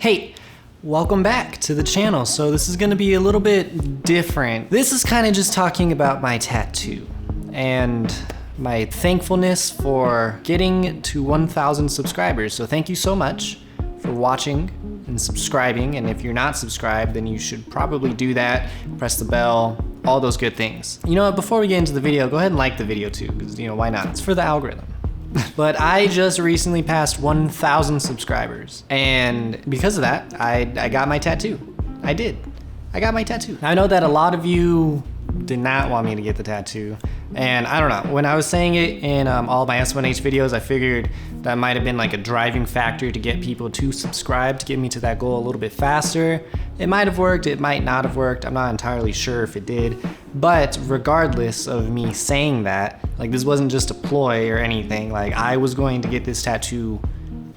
Hey, welcome back to the channel. So this is gonna be a little bit different. This is kind of just talking about my tattoo and my thankfulness for getting to 1,000 subscribers. So thank you so much for watching and subscribing. And if you're not subscribed, then you should probably do that. Press the bell, all those good things. You know what, before we get into the video, go ahead and like the video too, because why not? It's for the algorithm. But I just recently passed 1,000 subscribers. And because of that, I got my tattoo. I did. I got my tattoo. I know that a lot of you did not want me to get the tattoo. And I don't know, when I was saying it in all my S1H videos, I figured that might have been like a driving factor to get people to subscribe, to get me to that goal a little bit faster. It might have worked, it might not have worked. I'm not entirely sure if it did. But regardless of me saying that, like this wasn't just a ploy or anything, like I was going to get this tattoo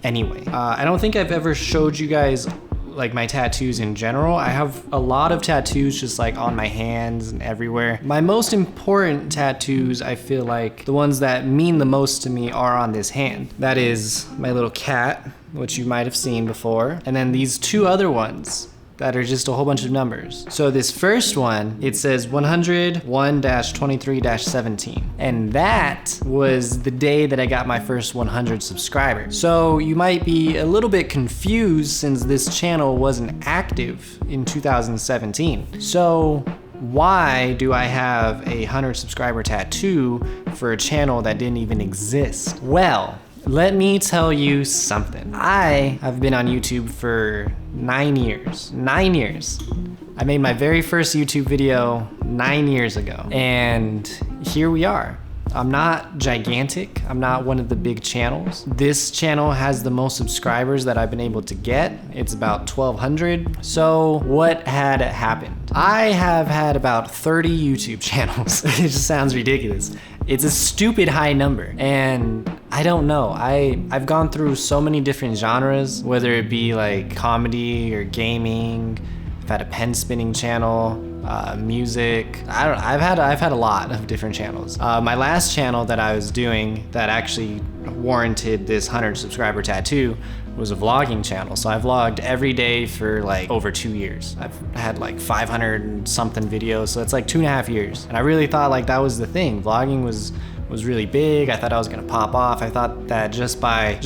anyway. I don't think I've ever showed you guys like my tattoos in general. I have a lot of tattoos just like on my hands and everywhere. My most important tattoos, I feel like the ones that mean the most to me are on this hand. That is my little cat, which you might have seen before. And then these two other ones that are just a whole bunch of numbers. So this first one, it says 101-23-17. And that was the day that I got my first 100 subscribers. So you might be a little bit confused since this channel wasn't active in 2017. So why do I have a 100 subscriber tattoo for a channel that didn't even exist? Well, let me tell you something. I have been on YouTube for 9 years. 9 years. I made my very first YouTube video 9 years ago. And here we are. I'm not gigantic. I'm not one of the big channels. This channel has the most subscribers that I've been able to get. It's about 1,200. So what had happened? I have had about 30 YouTube channels. It just sounds ridiculous. It's a stupid high number. And I don't know. I've gone through so many different genres, whether it be like comedy or gaming. I've had a pen spinning channel. Music. I've had a lot of different channels. My last channel that I was doing that actually warranted this 100 subscriber tattoo was a vlogging channel. So I vlogged every day for like over 2 years. I've had like 500 and something videos. So it's like 2.5 years. And I really thought like that was the thing. Vlogging was really big. I thought I was gonna pop off. I thought that just by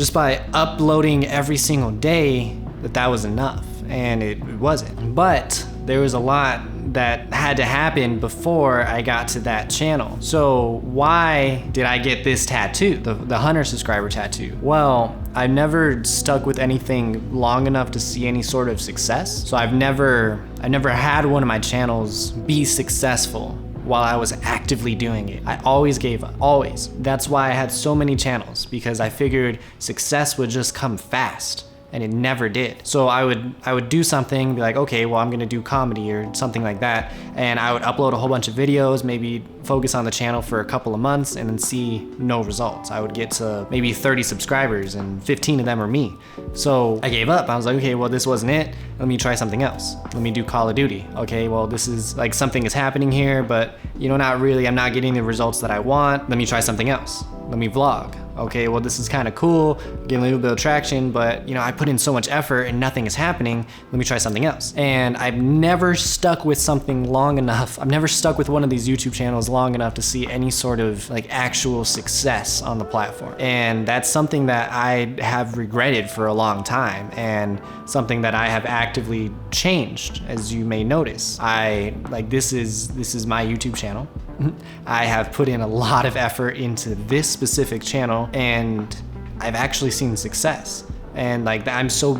uploading every single day that was enough. And it wasn't. But there was a lot that had to happen before I got to that channel. So why did I get this tattoo, the 100 subscriber tattoo? Well, I've never stuck with anything long enough to see any sort of success. So I've never had one of my channels be successful while I was actively doing it. I always gave up, always. That's why I had so many channels, because I figured success would just come fast. And it never did. So I would do something, be like, okay, well, I'm gonna do comedy or something like that. And I would upload a whole bunch of videos, maybe focus on the channel for a couple of months and then see no results. I would get to maybe 30 subscribers and 15 of them are me. So I gave up. I was like, okay, well, this wasn't it. Let me try something else. Let me do Call of Duty. Okay, well, this is like something is happening here, but not really, I'm not getting the results that I want. Let me try something else. Let me vlog. Okay, well, this is kind of cool, getting a little bit of traction, but I put in so much effort and nothing is happening. Let me try something else. And I've never stuck with something long enough. I've never stuck with one of these YouTube channels long enough to see any sort of like actual success on the platform. And that's something that I have regretted for a long time, and something that I have actively changed, as you may notice. This is my YouTube channel. I have put in a lot of effort into this specific channel, and I've actually seen success. And like I'm so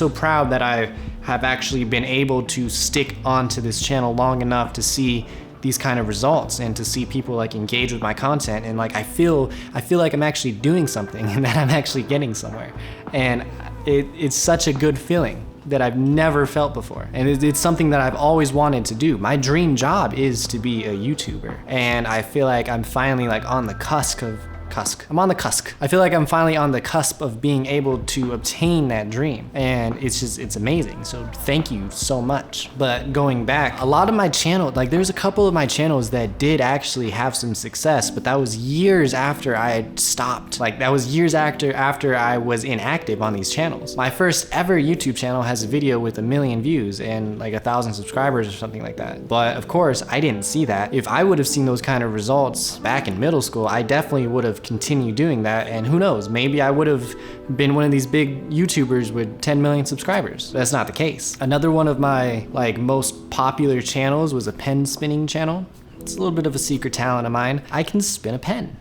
proud that I have actually been able to stick onto this channel long enough to see these kind of results and to see people like engage with my content. And like I feel like I'm actually doing something and that I'm actually getting somewhere. And it's such a good feeling that I've never felt before. And it's something that I've always wanted to do. My dream job is to be a YouTuber. And I feel like I'm finally like on the cusp cusp. I'm on the cusp. I feel like I'm finally on the cusp of being able to obtain that dream. And it's amazing. So thank you so much. But going back, a lot of my channel, like there's a couple of my channels that did actually have some success, but that was years after I had stopped. Like that was years after I was inactive on these channels. My first ever YouTube channel has a video with 1 million views and like 1,000 subscribers or something like that. But of course, I didn't see that. If I would have seen those kind of results back in middle school, I definitely would have continued doing that. And who knows, maybe I would have been one of these big YouTubers with 10 million subscribers. That's not the case. Another one of my like most popular channels was a pen spinning channel. It's a little bit of a secret talent of mine. I can spin a pen.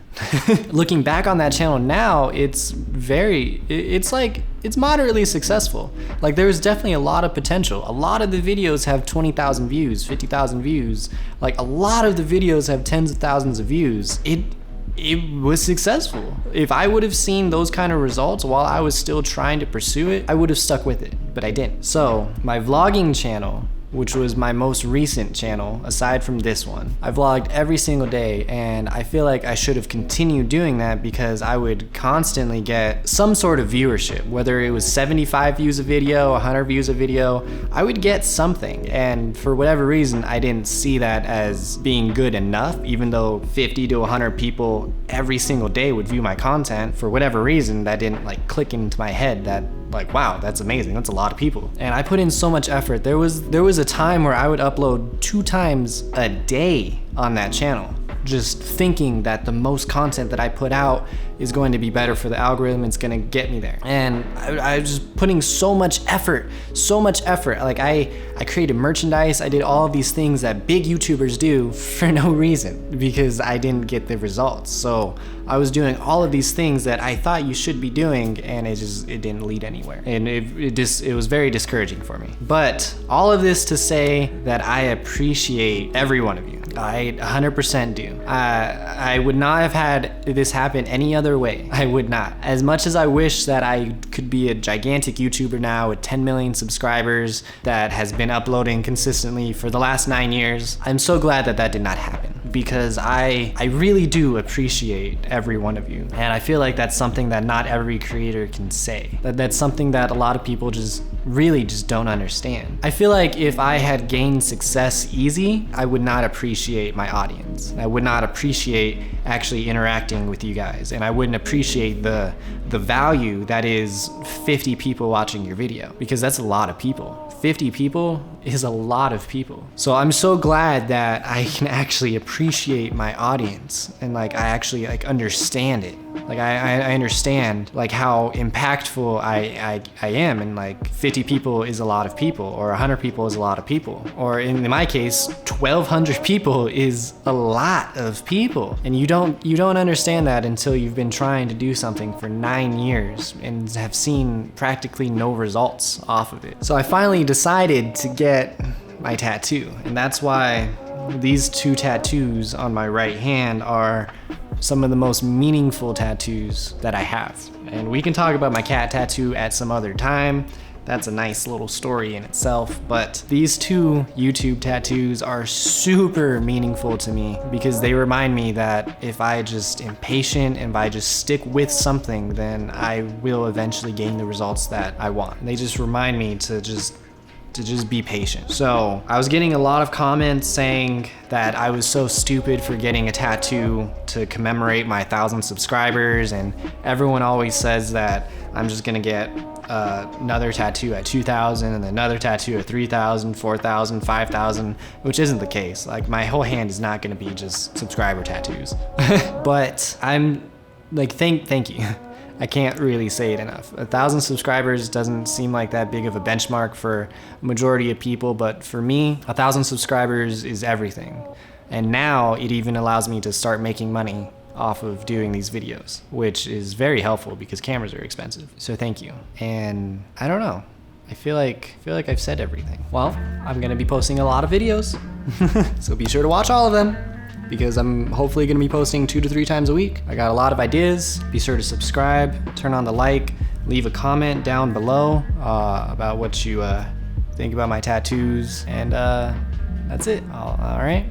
Looking back on that channel now, it's moderately successful. Like there's definitely a lot of potential. A lot of the videos have 20,000 views, 50,000 views. Like a lot of the videos have tens of thousands of views. It was successful. If I would have seen those kind of results while I was still trying to pursue it, I would have stuck with it, but I didn't. So my vlogging channel, which was my most recent channel, aside from this one, I vlogged every single day, and I feel like I should have continued doing that because I would constantly get some sort of viewership, whether it was 75 views a video, 100 views a video, I would get something. And for whatever reason, I didn't see that as being good enough, even though 50 to 100 people every single day would view my content. For whatever reason, that didn't like click into my head that like, wow, that's amazing. That's a lot of people. And I put in so much effort. There was a time where I would upload 2 times a day on that channel, just thinking that the most content that I put out is going to be better for the algorithm. It's gonna get me there. And I was just putting so much effort. Like I created merchandise. I did all of these things that big YouTubers do for no reason because I didn't get the results. So I was doing all of these things that I thought you should be doing, and it didn't lead anywhere. And it was very discouraging for me. But all of this to say that I appreciate every one of you. I 100% do. I would not have had this happen any other way. I would not. As much as I wish that I could be a gigantic YouTuber now with 10 million subscribers that has been uploading consistently for the last 9 years, I'm so glad that that did not happen, because I really do appreciate every one of you. And I feel like that's something that not every creator can say. That's something that a lot of people really don't understand. I feel like if I had gained success easy, I would not appreciate my audience. I would not appreciate actually interacting with you guys, and I wouldn't appreciate the value that is 50 people watching your video, because that's a lot of people. 50 people is a lot of people. So I'm so glad that I can actually appreciate my audience, and like I actually like understand it. Like I understand like how impactful I am, and like 50 people is a lot of people, or 100 people is a lot of people, or in my case 1,200 people is a lot of people. And you don't understand that until you've been trying to do something for 9 years and have seen practically no results off of it. So I finally decided to get my tattoo, and that's why these 2 tattoos on my right hand are some of the most meaningful tattoos that I have. And we can talk about my cat tattoo at some other time. That's a nice little story in itself. But these 2 YouTube tattoos are super meaningful to me, because they remind me that if I just am patient and if I just stick with something, then I will eventually gain the results that I want. They just remind me to just be patient. So I was getting a lot of comments saying that I was so stupid for getting a tattoo to commemorate my 1,000 subscribers, and everyone always says that I'm just gonna get another tattoo at 2,000 and another tattoo at 3,000, 4,000, 5,000, which isn't the case. Like my whole hand is not gonna be just subscriber tattoos. But I'm like, thank you. I can't really say it enough. 1,000 subscribers doesn't seem like that big of a benchmark for a majority of people, but for me, 1,000 subscribers is everything. And now it even allows me to start making money off of doing these videos, which is very helpful because cameras are expensive. So thank you. And I don't know. I feel like I've said everything. Well, I'm gonna be posting a lot of videos, so be sure to watch all of them, because I'm hopefully gonna be posting 2 to 3 times a week. I got a lot of ideas. Be sure to subscribe, turn on the like, leave a comment down below about what you think about my tattoos, and that's it. All right.